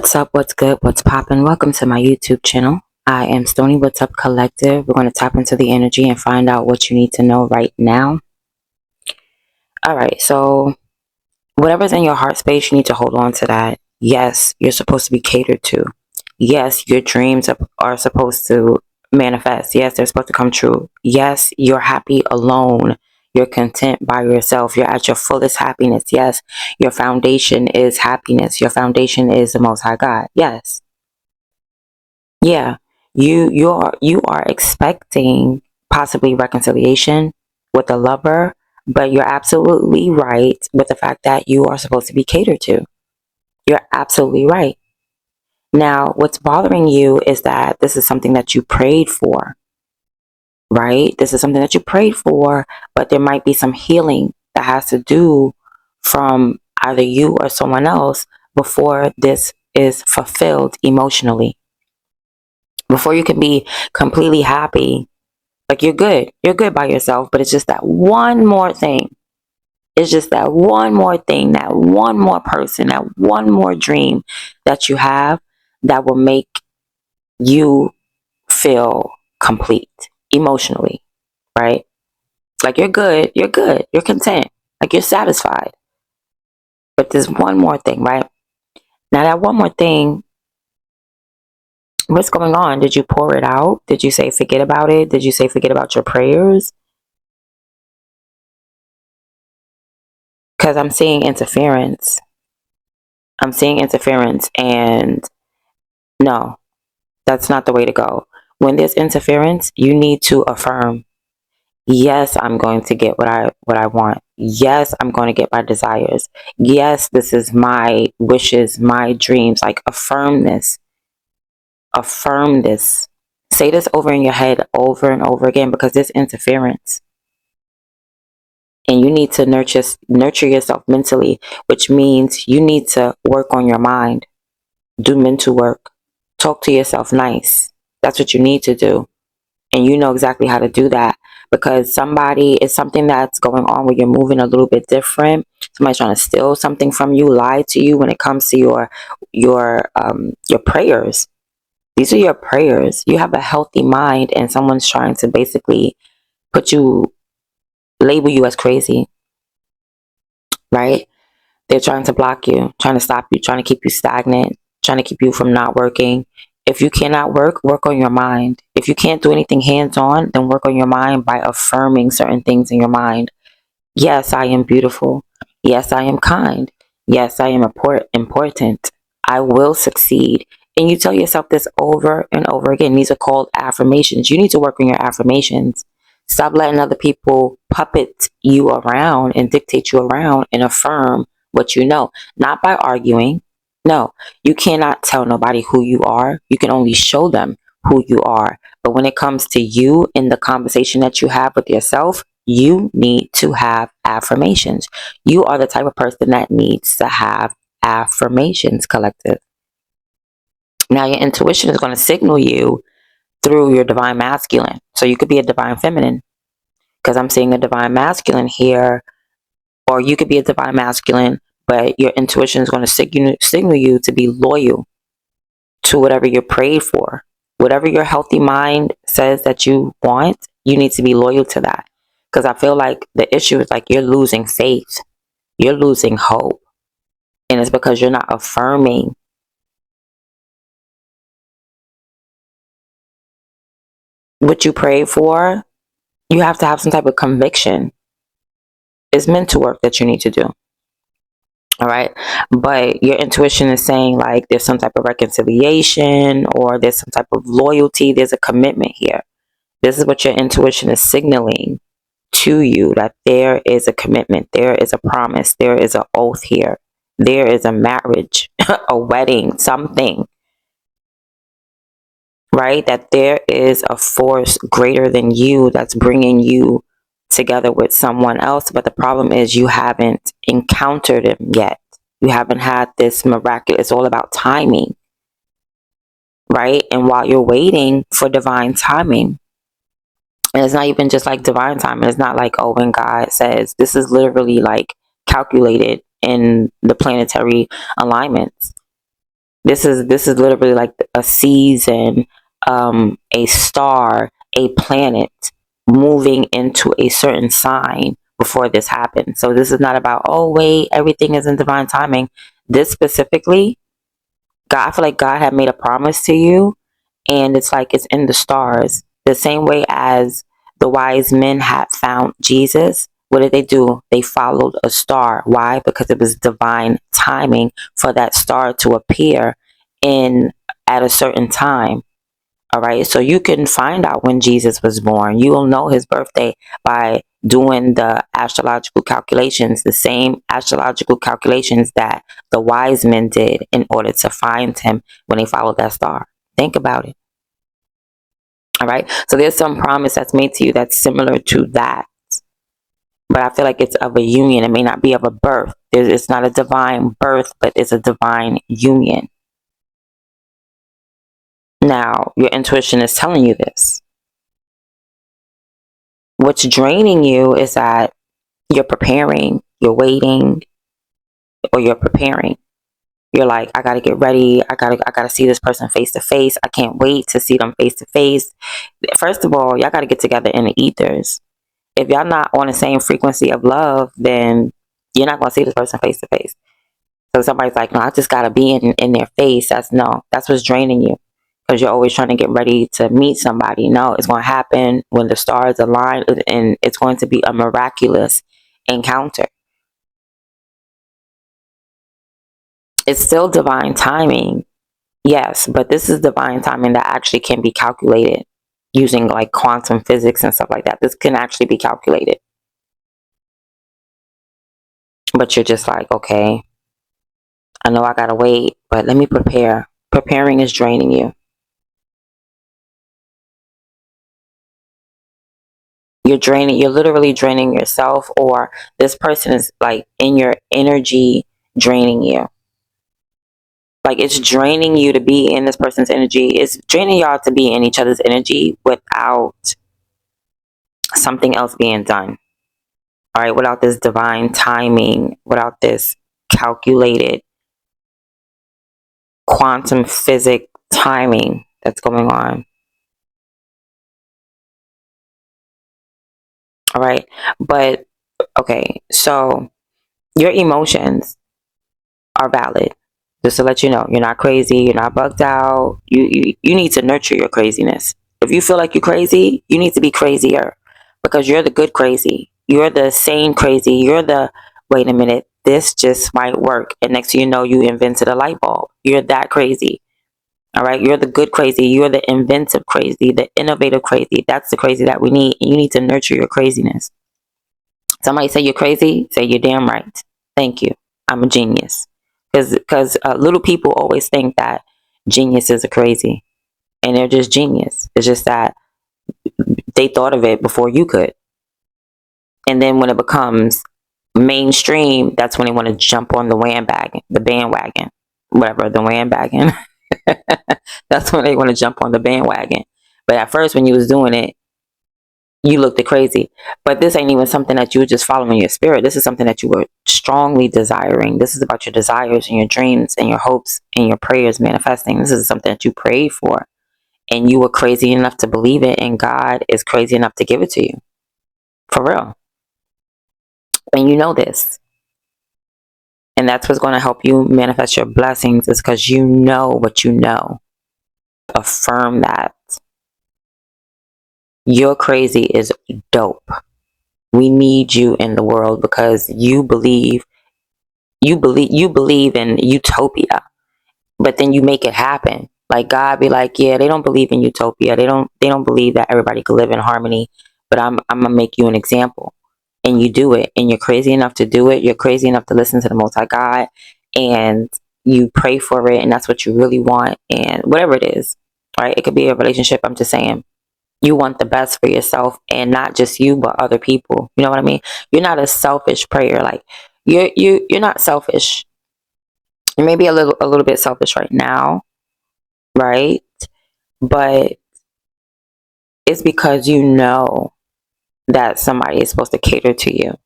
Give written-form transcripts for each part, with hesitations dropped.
What's up? What's good? What's poppin'? Welcome to my YouTube channel. I am Stony What's Up Collective. We're going to tap into the energy and find out what you need to know right now. All right, so whatever's in your heart space, you need to hold on to that. Yes, you're supposed to be catered to. Yes, your dreams are supposed to manifest. Yes, they're supposed to come true. Yes, you're happy alone. You're content by yourself. You're at your fullest happiness. Yes, your foundation is happiness. Your foundation is the Most High God. Yes. Yeah, you are expecting possibly reconciliation with a lover, but you're absolutely right with the fact that you are supposed to be catered to. You're absolutely right. Now, what's bothering you is that this is something that you prayed for, right? This is something that you prayed for, but there might be some healing that has to do from either you or someone else before this is fulfilled emotionally. Before you can be completely happy, like you're good by yourself, but it's just that one more thing. It's just that one more thing, that one more person, that one more dream that you have that will make you feel complete emotionally, right? Like you're content, like you're satisfied. But there's one more thing, right? Now that one more thing, what's going on? Did you pour it out? Did you say forget about it? Did you say forget about your prayers? Because I'm seeing interference. I'm seeing interference, and no, that's not the way to go. When there's interference, you need to affirm, yes, I'm going to get what I want. Yes, I'm going to get my desires. Yes, this is my wishes, my dreams. Like affirm this. Affirm this. Say this over in your head over and over again because there's interference. And you need to nurture yourself mentally, which means you need to work on your mind. Do mental work. Talk to yourself nice. That's what you need to do. And you know exactly how to do that because somebody is something that's going on where you're moving a little bit different. Somebody's trying to steal something from you, lie to you when it comes to your prayers. These are your prayers. You have a healthy mind and someone's trying to basically label you as crazy, right? They're trying to block you, trying to stop you, trying to keep you stagnant, trying to keep you from not working. If you cannot work on your mind. If you can't do anything hands-on, then work on your mind by affirming certain things in your mind. Yes, I am beautiful. Yes, I am kind. Yes, I am important. I will succeed. And you tell yourself this over and over again. These are called affirmations. You need to work on your affirmations. Stop letting other people puppet you around and dictate you around and affirm what you know. Not by arguing. No, you cannot tell nobody who you are. You can only show them who you are. But when it comes to you in the conversation that you have with yourself, you need to have affirmations. You are the type of person that needs to have affirmations, collective. Now, your intuition is going to signal you through your divine masculine. So you could be a divine feminine because I'm seeing a divine masculine here, or you could be a divine masculine, but your intuition is going to signal you to be loyal to whatever you're prayed for. Whatever your healthy mind says that you want, you need to be loyal to that. Because I feel like the issue is like you're losing faith, you're losing hope. And it's because you're not affirming what you prayed for. You have to have some type of conviction. It's mental work that you need to do. All right. But your intuition is saying like there's some type of reconciliation or there's some type of loyalty. There's a commitment here. This is what your intuition is signaling to you, that there is a commitment, there is a promise, there is an oath here, there is a marriage, a wedding, something, right? That there is a force greater than you that's bringing you together with someone else. But the problem is you haven't encountered him yet. You haven't had this miraculous, it's all about timing, right? And while you're waiting for divine timing, and it's not even just like divine timing. It's not like, oh, when God says, this is literally like calculated in the planetary alignments. This is literally like a season, a star, a planet moving into a certain sign before this happens. So this is not about, oh wait, everything is in divine timing. This specifically, God, I feel like God had made a promise to you, and it's like it's in the stars. The same way as the wise men had found Jesus. What did they do? They followed a star. Why? Because it was divine timing for that star to appear in at a certain time. All right. So you can find out when Jesus was born. You will know his birthday by doing the astrological calculations, the same astrological calculations that the wise men did in order to find him when they followed that star. Think about it. All right. So there's some promise that's made to you that's similar to that. But I feel like it's of a union. It may not be of a birth. It's not a divine birth, but it's a divine union. Now, your intuition is telling you this. What's draining you is that you're preparing, you're waiting, or you're preparing. You're like, I gotta get ready. I gotta see this person face to face. I can't wait to see them face to face. First of all, y'all gotta get together in the ethers. If y'all not on the same frequency of love, then you're not gonna see this person face to face. So somebody's like, no, I just gotta be in their face. That's what's draining you. Because you're always trying to get ready to meet somebody. No, it's going to happen when the stars align, and it's going to be a miraculous encounter. It's still divine timing, yes, but this is divine timing that actually can be calculated using like quantum physics and stuff like that. This can actually be calculated. But you're just like, okay, I know I gotta wait, but let me prepare. Preparing is draining you. You're literally draining yourself, or this person is like in your energy draining you. Like it's draining you to be in this person's energy. It's draining y'all to be in each other's energy without something else being done. All right, without this divine timing, without this calculated quantum physics timing that's going on. All right, but okay, so your emotions are valid. Just to let you know, you're not crazy, you're not bugged out. You need to nurture your craziness. If you feel like you're crazy, you need to be crazier, because you're the good crazy. You're the sane crazy. You're the, wait a minute, this just might work. And next thing you know, you invented a light bulb. You're that crazy. All right. You're the good crazy. You're the inventive crazy, the innovative crazy. That's the crazy that we need. And you need to nurture your craziness. Somebody say you're crazy, say you're damn right. Thank you. I'm a genius. Because little people always think that geniuses are crazy, and they're just genius. It's just that they thought of it before you could. And then when it becomes mainstream, that's when they want to jump on the bandwagon, whatever, the bandwagon. That's when they want to jump on the bandwagon. But at first, when you was doing it, you looked crazy. But this ain't even something that you were just following your spirit. This is something that you were strongly desiring. This is about your desires and your dreams and your hopes and your prayers manifesting. This is something that you prayed for, and you were crazy enough to believe it, and God is crazy enough to give it to you. For real. And you know this. And that's what's going to help you manifest your blessings, is because you know what you know. Affirm that. Your crazy is dope. We need you in the world because you believe in utopia, but then you make it happen. Like God be like, yeah, they don't believe in utopia. They don't believe that everybody could live in harmony, but I'm gonna make you an example. And you do it, and you're crazy enough to do it. You're crazy enough to listen to the Most High God, and you pray for it, and that's what you really want, and whatever it is, right? It could be a relationship. I'm just saying, you want the best for yourself, and not just you, but other people. You know what I mean? You're not a selfish prayer. Like you're not selfish. You may be a little bit selfish right now, right? But it's because you know that somebody is supposed to cater to you.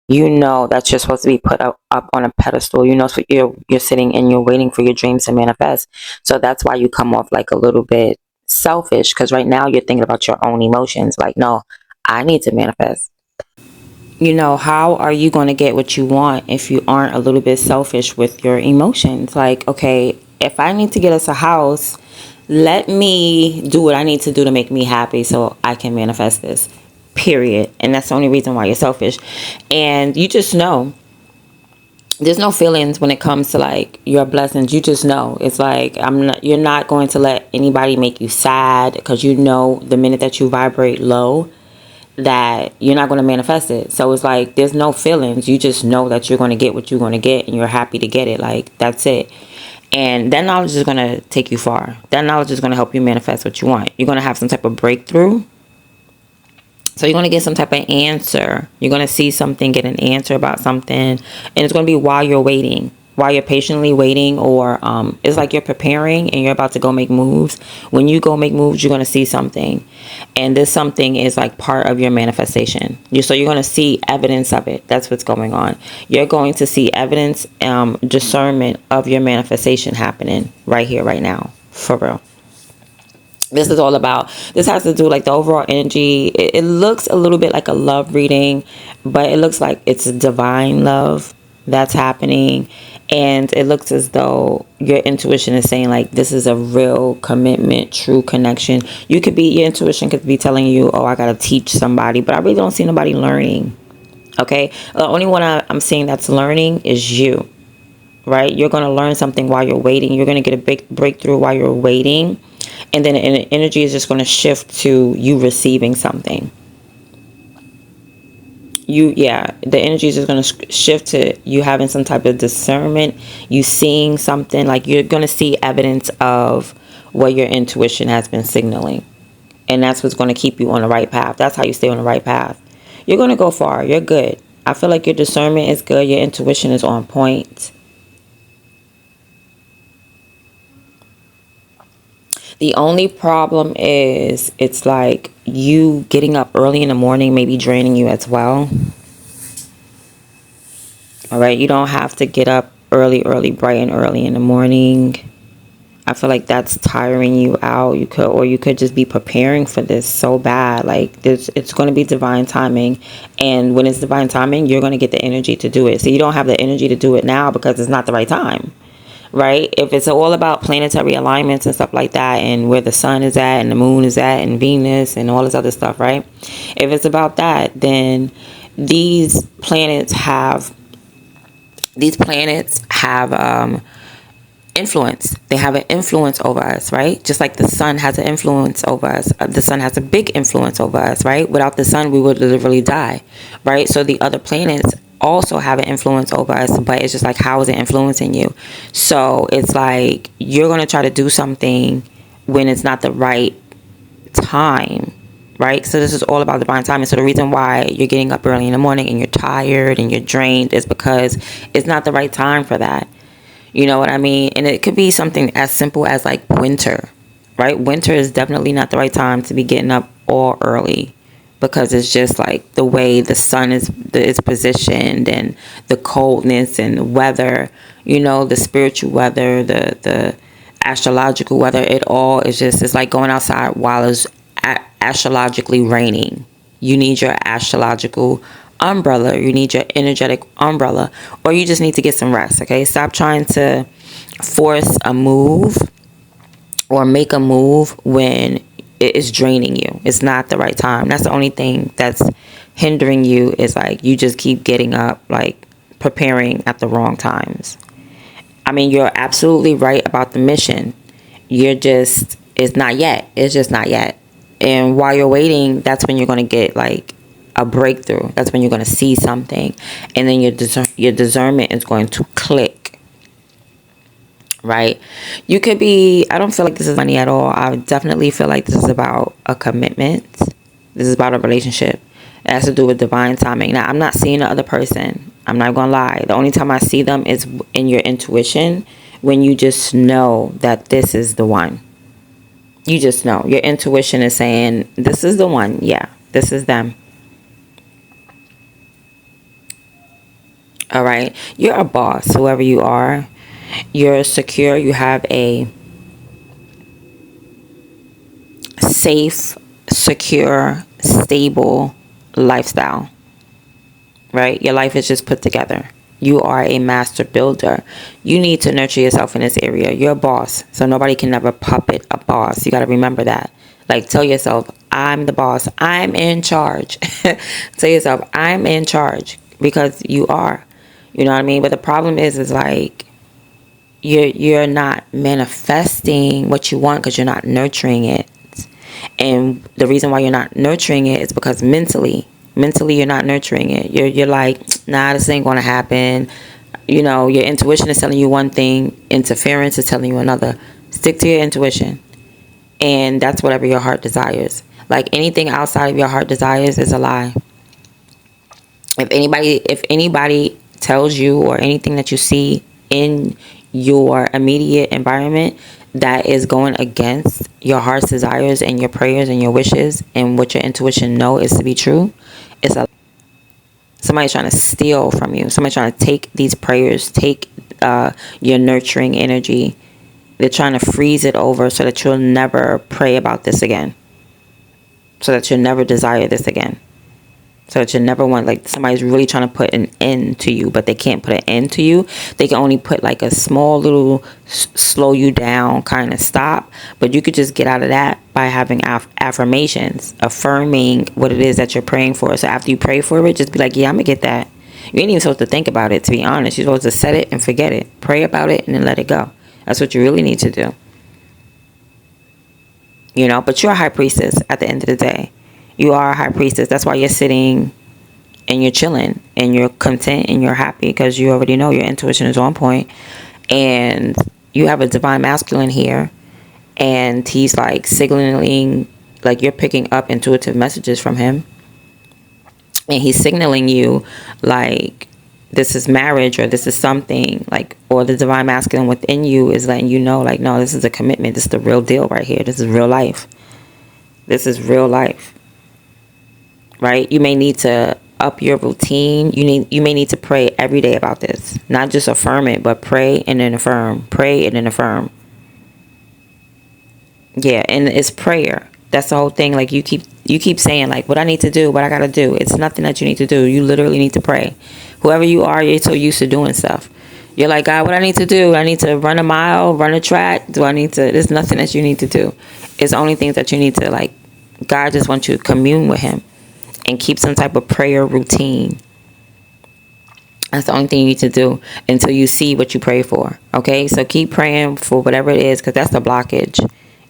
You know that you're supposed to be put up on a pedestal. You know, so you're sitting and you're waiting for your dreams to manifest. So that's why you come off like a little bit selfish, because right now you're thinking about your own emotions. Like, no, I need to manifest. You know, how are you going to get what you want if you aren't a little bit selfish with your emotions? Like, okay, if I need to get us a house, let me do what I need to do to make me happy so I can manifest this. Period. And that's the only reason why you're selfish. And you just know there's no feelings when it comes to like your blessings. You just know it's like you're not going to let anybody make you sad, because you know the minute that you vibrate low that you're not going to manifest it. So it's like there's no feelings. You just know that you're going to get what you're going to get, and you're happy to get it. Like, that's it. And that knowledge is going to take you far. That knowledge is going to help you manifest what you want. You're going to have some type of breakthrough. So you're going to get some type of answer. You're going to see something, get an answer about something. And it's going to be while you're waiting, while you're patiently waiting, or it's like you're preparing and you're about to go make moves. When you go make moves, you're going to see something. And this something is like part of your manifestation. So you're going to see evidence of it. That's what's going on. You're going to see evidence, discernment of your manifestation happening right here, right now. For real. This is all about, this has to do like the overall energy. It looks a little bit like a love reading, but it looks like it's a divine love that's happening. And it looks as though your intuition is saying like, this is a real commitment, true connection. Your intuition could be telling you, oh, I got to teach somebody, but I really don't see nobody learning. Okay. The only one I'm seeing that's learning is you, right? You're going to learn something while you're waiting. You're going to get a big breakthrough while you're waiting. And then the energy is just going to shift to you receiving something. The energy is just going to shift to you having some type of discernment. You seeing something, like you're going to see evidence of what your intuition has been signaling. And that's what's going to keep you on the right path. That's how you stay on the right path. You're going to go far. You're good. I feel like your discernment is good. Your intuition is on point. The only problem is it's like you getting up early in the morning may be draining you as well. All right. You don't have to get up bright and early in the morning. I feel like that's tiring you out. You could just be preparing for this so bad. Like it's going to be divine timing. And when it's divine timing, you're going to get the energy to do it. So you don't have the energy to do it now because it's not the right time. Right? If it's all about planetary alignments and stuff like that, and where the sun is at and the moon is at and Venus and all this other stuff, right? If it's about that, then these planets have influence. They have an influence over us, right? Just like the sun has an influence over us. The sun has a big influence over us, right? Without the sun, we would literally die, right? So the other planets also have an influence over us, but it's just like, how is it influencing you? So it's like you're going to try to do something when it's not the right time, right? So this is all about divine timing. So the reason why you're getting up early in the morning and you're tired and you're drained is because it's not the right time for that. You know what I mean? And it could be something as simple as like winter, right? Winter is definitely not the right time to be getting up all early, because it's just like the way the sun is positioned, and the coldness and the weather, you know, the spiritual weather, the astrological weather. It all is just, it's like going outside while it's astrologically raining. You need your astrological umbrella. You need your energetic umbrella, or you just need to get some rest. Okay, stop trying to force a move or make a move when it is draining you. It's not the right time. That's the only thing that's hindering you, is like you just keep getting up, like preparing at the wrong times. I mean, you're absolutely right about the mission. It's not yet. It's just not yet. And while you're waiting, that's when you're going to get like a breakthrough. That's when you're going to see something. And then your discernment is going to click. Right? You could be, I don't feel like this is money at all. I definitely feel like this is about a commitment. This is about a relationship. It has to do with divine timing. Now, I'm not seeing the other person. I'm not going to lie. The only time I see them is in your intuition, when you just know that this is the one. You just know. Your intuition is saying, this is the one. Yeah, this is them. All right. You're a boss, whoever you are. You're secure. You have a safe, secure, stable lifestyle, right? Your life is just put together. You are a master builder. You need to nurture yourself in this area. You're a boss, so nobody can never puppet a boss. You got to remember that. Like, tell yourself, I'm the boss. I'm in charge. Tell yourself, I'm in charge, because you are. You know what I mean? But the problem is like, you're not manifesting what you want because you're not nurturing it. And the reason why you're not nurturing it is because mentally you're not nurturing it. You're like, nah, this ain't gonna happen. You know, your intuition is telling you one thing, interference is telling you another. Stick to your intuition, and that's whatever your heart desires. Like, anything outside of your heart desires is a lie. If anybody tells you, or anything that you see in your immediate environment that is going against your heart's desires and your prayers and your wishes and what your intuition know is to be true, it's a somebody trying to steal from you. Somebody trying to take these prayers, take your nurturing energy. They're trying to freeze it over so that you'll never pray about this again, so that you'll never desire this again, so that you never want, like, somebody's really trying to put an end to you, but they can't put an end to you. They can only put like a small little slow you down kind of stop. But you could just get out of that by having affirmations, affirming what it is that you're praying for. So after you pray for it, just be like, yeah, I'm gonna get that. You ain't even supposed to think about it, to be honest. You're supposed to set it and forget it. Pray about it and then let it go. That's what you really need to do. You know, but you're a high priestess at the end of the day. You are a high priestess. That's why you're sitting and you're chilling and you're content and you're happy, because you already know your intuition is on point. And you have a divine masculine here, and he's like signaling, like, you're picking up intuitive messages from him, and he's signaling you like this is marriage, or this is something, like, or the divine masculine within you is letting you know, like, no, this is a commitment. This is the real deal right here. This is real life. This is real life. Right? You may need to up your routine. You may need to pray every day about this. Not just affirm it, but pray and then affirm. Pray and then affirm. Yeah, and it's prayer. That's the whole thing. Like, you keep saying, like, what I need to do, what I gotta do. It's nothing that you need to do. You literally need to pray. Whoever you are, you're so used to doing stuff. You're like, God, what I need to do? I need to run a mile, run a track. There's nothing that you need to do. It's only things that you need to, like, God just wants you to commune with him and keep some type of prayer routine. That's the only thing you need to do until you see what you pray for. Okay, so keep praying for whatever it is, because that's the blockage.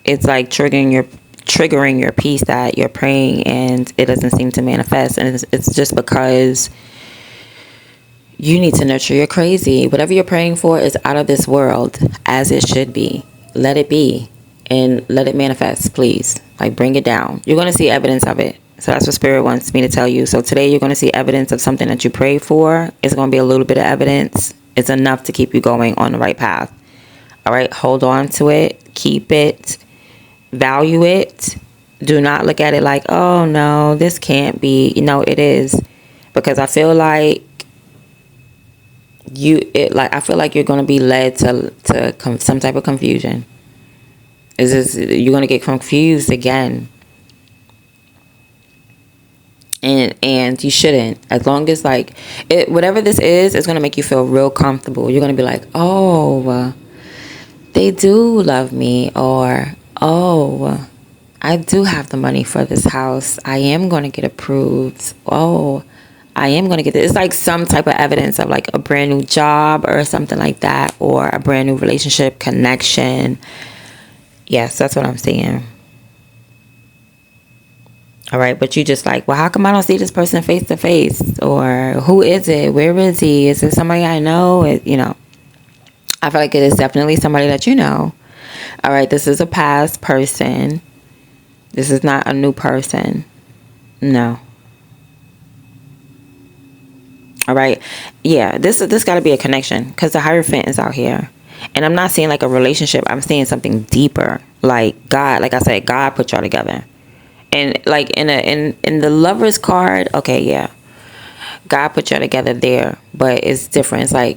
It's like triggering your peace that you're praying and it doesn't seem to manifest, and it's just because you need to nurture your crazy. Whatever you're praying for is out of this world, as it should be. Let it be and let it manifest, please. Like, bring it down. You're going to see evidence of it. So that's what Spirit wants me to tell you. So today you're going to see evidence of something that you prayed for. It's going to be a little bit of evidence. It's enough to keep you going on the right path. All right, hold on to it. Keep it. Value it. Do not look at it like, oh no, this can't be. You know, it is. Because I feel like I feel like you're going to be led to some type of confusion. You're going to get confused again. And you shouldn't. As long as, like, whatever this is, it's going to make you feel real comfortable. You're going to be like, oh, they do love me. Or, oh, I do have the money for this house. I am going to get approved. Oh, I am going to get this. It's like some type of evidence of, like, a brand new job or something like that. Or a brand new relationship, connection. Yes, that's what I'm saying. All right, but you just like, well, how come I don't see this person face to face? Or who is it? Where is he? Is it somebody I know? You know, I feel like it is definitely somebody that you know. All right, this is a past person. This is not a new person. No. All right. Yeah, this got to be a connection, because the Hierophant is out here. And I'm not seeing like a relationship. I'm seeing something deeper. Like God, like I said, God put y'all together. And like in the Lover's card, okay, yeah. God put y'all together there, but it's different. It's like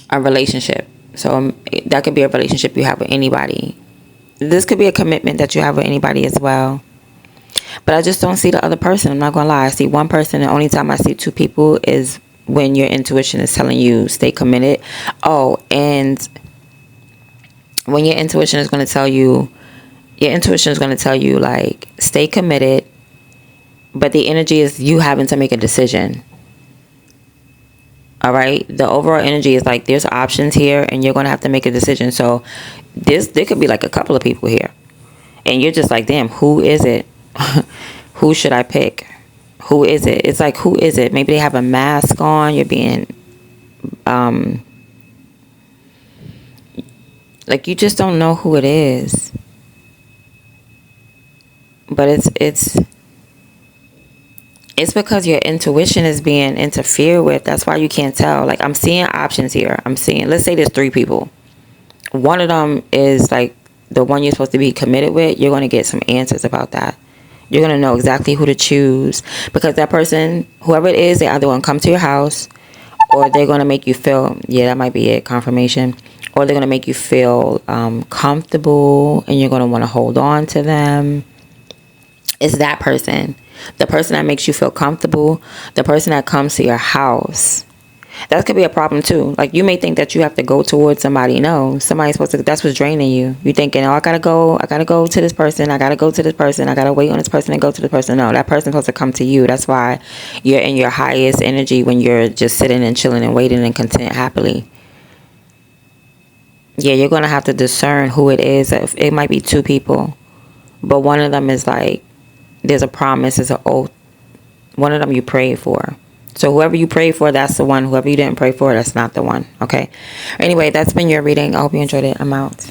a relationship. So that could be a relationship you have with anybody. This could be a commitment that you have with anybody as well. But I just don't see the other person. I'm not gonna lie. I see one person. The only time I see two people is when your intuition is telling you stay committed. Oh, and when your intuition is going to tell you, like, stay committed, but the energy is you having to make a decision. All right, the overall energy is like there's options here and you're going to have to make a decision. So there could be like a couple of people here and you're just like, damn, who is it? Who should I pick? Who is it? It's like, who is it? Maybe they have a mask on. You're being like, you just don't know who it is. But it's because your intuition is being interfered with. That's why you can't tell. Like, I'm seeing options here. I'm seeing, let's say there's 3 people. One of them is like the one you're supposed to be committed with. You're going to get some answers about that. You're going to know exactly who to choose, because that person, whoever it is, they're either going to come to your house, or they're going to make you feel, yeah, that might be it, confirmation, or they're going to make you feel comfortable, and you're going to want to hold on to them. It's that person. The person that makes you feel comfortable, the person that comes to your house. That could be a problem too. Like, you may think that you have to go towards somebody. No, somebody's supposed to, that's what's draining you. You're thinking, oh, I gotta go to this person, I gotta go to this person, I gotta wait on this person and go to this person. No, that person's supposed to come to you. That's why you're in your highest energy when you're just sitting and chilling and waiting and content happily. Yeah, you're gonna have to discern who it is. It might be 2 people, but one of them is like, there's a promise, there's an oath. One of them you prayed for. So whoever you prayed for, that's the one. Whoever you didn't pray for, that's not the one. Okay. Anyway, that's been your reading. I hope you enjoyed it. I'm out.